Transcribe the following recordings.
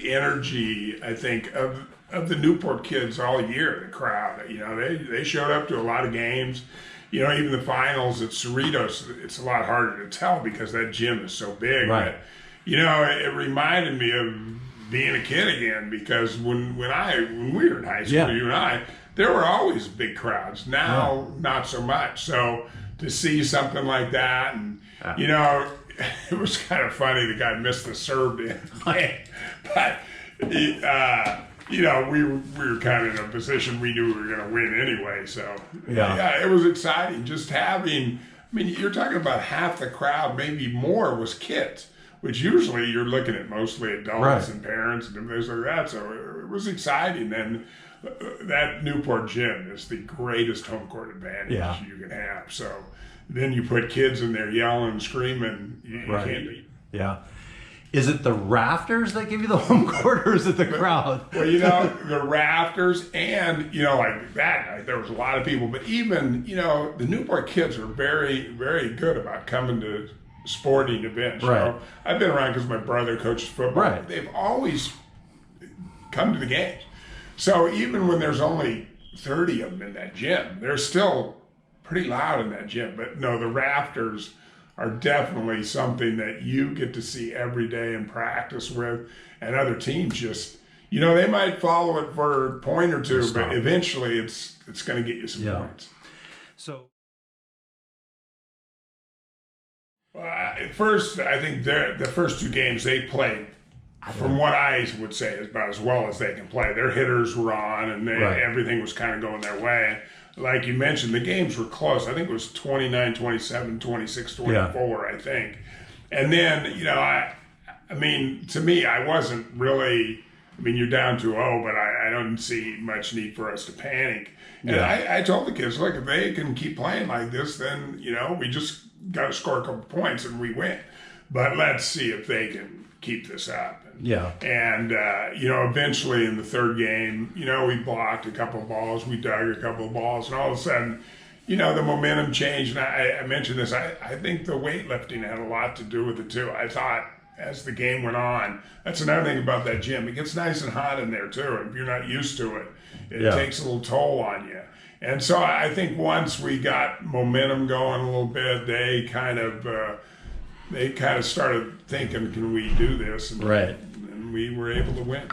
the energy, I think, of the Newport kids all year, the crowd. You know, they showed up to a lot of games. You know, even the finals at Cerritos, it's a lot harder to tell because that gym is so big. Right. But, you know, it reminded me of being a kid again, because when we were in high school, you and I, there were always big crowds. Now, not so much. So to see something like that, and, you know, it was kind of funny. The guy missed the serve in the game. But, you know, we were kind of in a position we knew we were going to win anyway. So, yeah, it was exciting. Just having, I mean, you're talking about half the crowd, maybe more, was kids, which usually you're looking at mostly adults and parents and things like that. So it was exciting. And that Newport gym is the greatest home court advantage you can have. So then you put kids in there yelling and screaming, you can't beat. Yeah. Is it the rafters that give you the home court, or is it the crowd? Well, you know, the rafters, and, you know, like that night, there was a lot of people. But even, you know, the Newport kids are very, very good about coming to sporting events. Right. You know? I've been around because my brother coaches football. Right. They've always come to the games. So even when there's only 30 of them in that gym, they're still pretty loud in that gym. But no, the rafters are definitely something that you get to see every day and practice with, and other teams just, you know, they might follow it for a point or two, but eventually it's going to get you some points. So, well, at first, I think the first two games they played, from what I would say, is about as well as they can play. Their hitters were on, and everything was kind of going their way. Like you mentioned, the games were close. I think it was 29-27, 26-24, I think. And then, you know, I mean, to me, I wasn't really, I mean, you're down 2-0, but I don't see much need for us to panic. And I told the kids, look, if they can keep playing like this, then, you know, we just got to score a couple points and we win. But let's see if they can keep this up. And, you know, eventually in the third game, you know, we blocked a couple of balls, we dug a couple of balls, and all of a sudden, you know, the momentum changed. And I mentioned this, I think the weightlifting had a lot to do with it too. I thought as the game went on, that's another thing about that gym. It gets nice and hot in there too. And if you're not used to it, it takes a little toll on you. And so I think once we got momentum going a little bit, they kind of started thinking, can we do this? And, and we were able to win.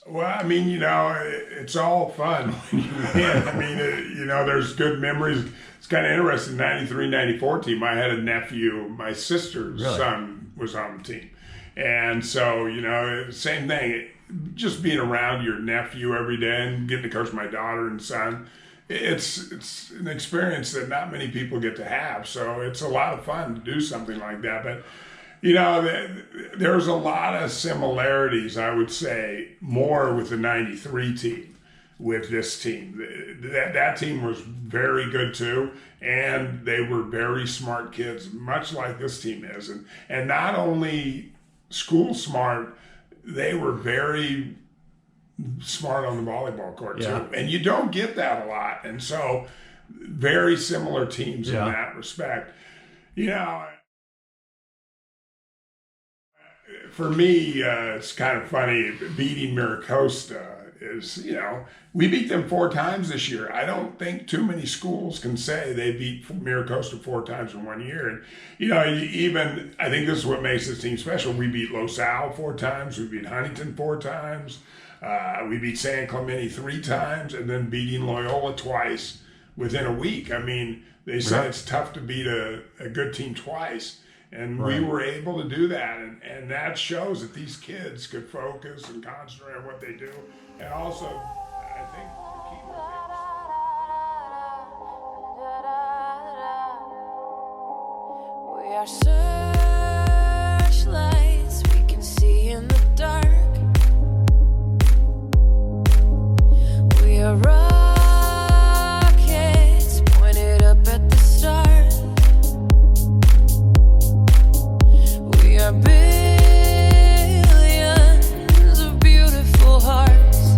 Well, I mean, you know, it's all fun when you win. I mean, you know, there's good memories. It's kind of interesting, 93-94 team, I had a nephew, my sister's son was on the team. And so, you know, same thing, just being around your nephew every day and getting to coach my daughter and son, it's an experience that not many people get to have. So it's a lot of fun to do something like that. But, you know, there's a lot of similarities, I would say, more with the 93 team with this team. That team was very good too, and they were very smart kids, much like this team is. And not only school smart, they were very smart on the volleyball court too. And you don't get that a lot. And so very similar teams in that respect. You know, for me, it's kind of funny, beating Miracosta is, you know, we beat them 4 times this year. I don't think too many schools can say they beat Miracosta 4 times in 1 year. And, you know, even, I think this is what makes this team special. We beat Los Al 4 times. We beat Huntington 4 times. We beat San Clemente 3 times, and then beating Loyola twice within a week. I mean, they say it's tough to beat a good team twice. And we were able to do that, and that shows that these kids could focus and concentrate on what they do. And also, I think the key was we are searchlights we can see in the dark. We are rockets pointed up at the stars. We are billions of beautiful hearts,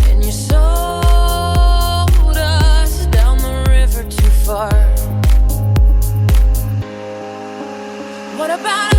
and you sold us down the river too far. What about